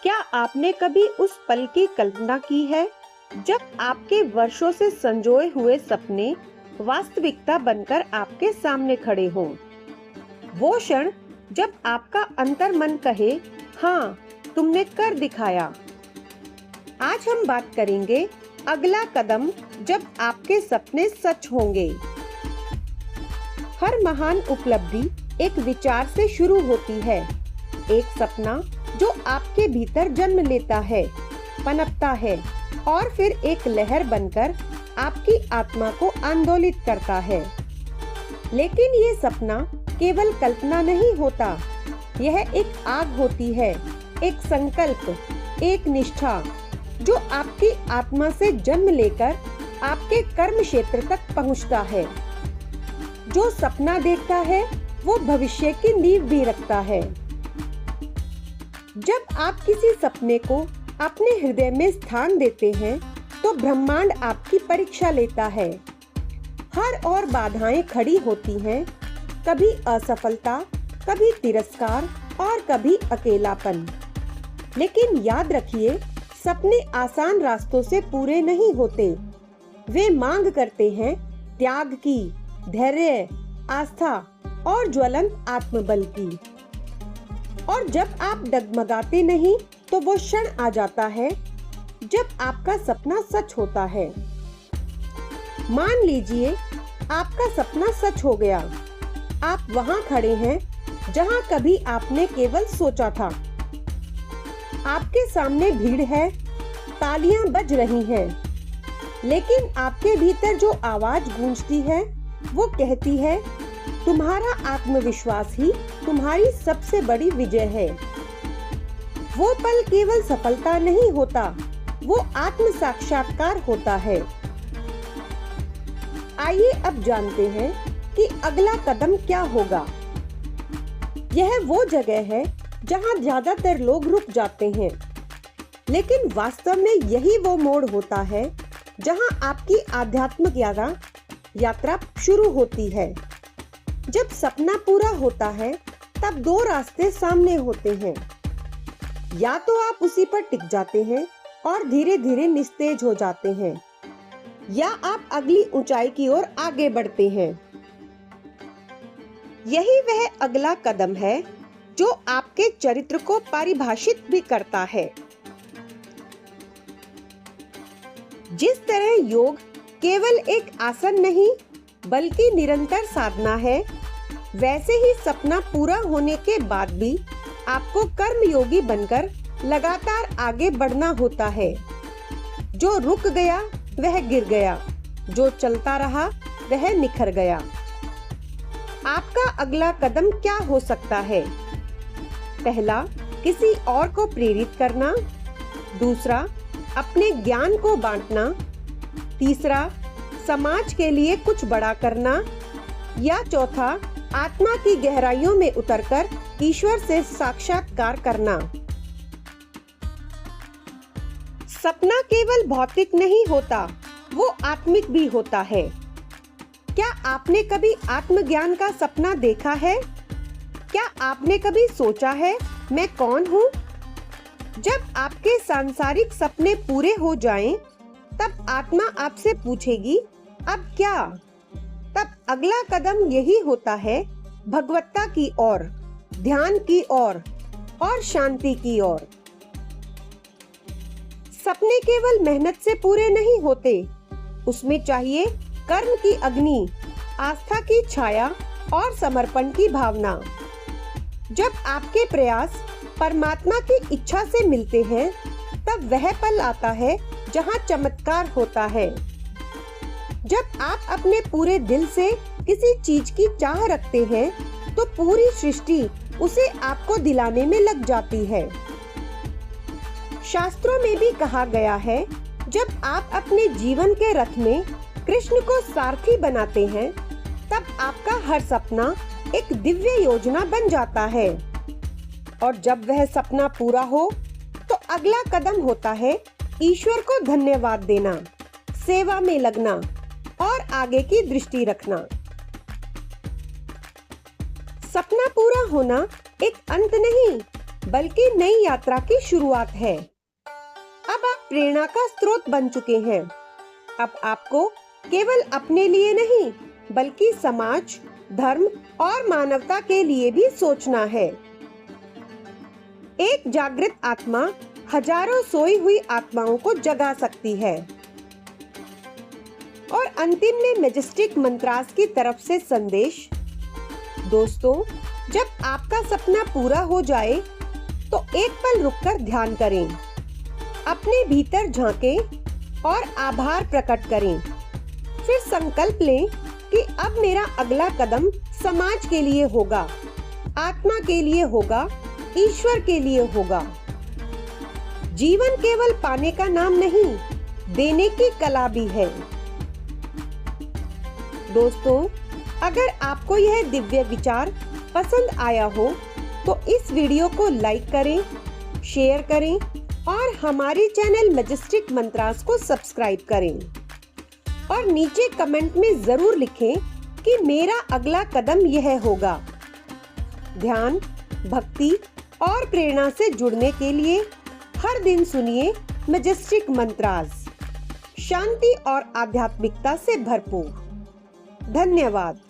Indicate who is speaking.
Speaker 1: क्या आपने कभी उस पल की कल्पना की है जब आपके वर्षों से संजोए हुए सपने वास्तविकता बनकर आपके सामने खड़े हों? वो क्षण जब आपका अंतर्मन कहे, हाँ, तुमने कर दिखाया। आज हम बात करेंगे अगला कदम जब आपके सपने सच होंगे। हर महान उपलब्धि एक विचार से शुरू होती है। एक सपना जो आपके भीतर जन्म लेता है, पनपता है और फिर एक लहर बनकर आपकी आत्मा को आंदोलित करता है। लेकिन ये सपना केवल कल्पना नहीं होता, यह एक आग होती है, एक संकल्प, एक निष्ठा जो आपकी आत्मा से जन्म लेकर आपके कर्म क्षेत्र तक पहुंचता है। जो सपना देखता है वो भविष्य की नींव भी रखता है। जब आप किसी सपने को अपने हृदय में स्थान देते हैं तो ब्रह्मांड आपकी परीक्षा लेता है। हर ओर बाधाएं खड़ी होती हैं, कभी असफलता, कभी तिरस्कार और कभी अकेलापन। लेकिन याद रखिए, सपने आसान रास्तों से पूरे नहीं होते। वे मांग करते हैं त्याग की, धैर्य, आस्था और ज्वलंत आत्मबल की। और जब आप डगमगाते नहीं तो वो क्षण आ जाता है जब आपका सपना सच होता है। मान लीजिए आपका सपना सच हो गया। आप वहां खड़े हैं जहां कभी आपने केवल सोचा था। आपके सामने भीड़ है, तालियां बज रही हैं, लेकिन आपके भीतर जो आवाज गूंजती है वो कहती है, तुम्हारा आत्मविश्वास ही तुम्हारी सबसे बड़ी विजय है। वो पल केवल सफलता नहीं होता, वो आत्म साक्षात्कार होता है। आइए अब जानते हैं कि अगला कदम क्या होगा। यह वो जगह है जहां ज्यादातर लोग रुक जाते हैं, लेकिन वास्तव में यही वो मोड़ होता है जहां आपकी आध्यात्मिक यात्रा शुरू होती है। जब सपना पूरा होता है तब दो रास्ते सामने होते हैं। या तो आप उसी पर टिक जाते हैं और धीरे धीरे निस्तेज हो जाते हैं, या आप अगली ऊंचाई की ओर आगे बढ़ते हैं। यही वह अगला कदम है जो आपके चरित्र को परिभाषित भी करता है। जिस तरह योग केवल एक आसन नहीं बल्कि निरंतर साधना है, वैसे ही सपना पूरा होने के बाद भी आपको कर्मयोगी बनकर लगातार आगे बढ़ना होता है। जो रुक गया वह गिर गया, जो चलता रहा वह निखर गया। आपका अगला कदम क्या हो सकता है? पहला, किसी और को प्रेरित करना। दूसरा, अपने ज्ञान को बांटना। तीसरा, समाज के लिए कुछ बड़ा करना। या चौथा, आत्मा की गहराइयों में उतरकर ईश्वर से साक्षात्कार करना। सपना केवल भौतिक नहीं होता, वो आत्मिक भी होता है। क्या आपने कभी आत्मज्ञान का सपना देखा है? क्या आपने कभी सोचा है, मैं कौन हूँ? जब आपके सांसारिक सपने पूरे हो जाएं, तब आत्मा आपसे पूछेगी, अब क्या? तब अगला कदम यही होता है, भगवत्ता की ओर, ध्यान की ओर और शांति की ओर। सपने केवल मेहनत से पूरे नहीं होते, उसमें चाहिए कर्म की अग्नि, आस्था की छाया और समर्पण की भावना। जब आपके प्रयास परमात्मा की इच्छा से मिलते हैं, तब वह पल आता है जहां चमत्कार होता है। जब आप अपने पूरे दिल से किसी चीज की चाह रखते हैं, तो पूरी सृष्टि उसे आपको दिलाने में लग जाती है। शास्त्रों में भी कहा गया है, जब आप अपने जीवन के रथ में कृष्ण को सारथी बनाते हैं, तब आपका हर सपना एक दिव्य योजना बन जाता है। और जब वह सपना पूरा हो, तो अगला कदम होता है ईश्वर को धन्यवाद देना, सेवा में लगना और आगे की दृष्टि रखना। सपना पूरा होना एक अंत नहीं, बल्कि नई यात्रा की शुरुआत है। अब आप प्रेरणा का स्रोत बन चुके हैं। अब आपको केवल अपने लिए नहीं, बल्कि समाज, धर्म और मानवता के लिए भी सोचना है। एक जागृत आत्मा हजारों सोई हुई आत्माओं को जगा सकती है। और अंतिम में मैजेस्टिक मंत्रास की तरफ से संदेश। दोस्तों, जब आपका सपना पूरा हो जाए तो एक पल रुककर ध्यान करें, अपने भीतर झांकें और आभार प्रकट करें। फिर संकल्प लें कि अब मेरा अगला कदम समाज के लिए होगा, आत्मा के लिए होगा, ईश्वर के लिए होगा। जीवन केवल पाने का नाम नहीं, देने की कला भी है। दोस्तों, अगर आपको यह दिव्य विचार पसंद आया हो तो इस वीडियो को लाइक करें, शेयर करें और हमारे चैनल मैजेस्टिक मंत्रास को सब्सक्राइब करें। और नीचे कमेंट में जरूर लिखें कि मेरा अगला कदम यह होगा। ध्यान, भक्ति और प्रेरणा से जुड़ने के लिए हर दिन सुनिए मैजेस्टिक मंत्रास, शांति और आध्यात्मिकता से भरपूर। धन्यवाद।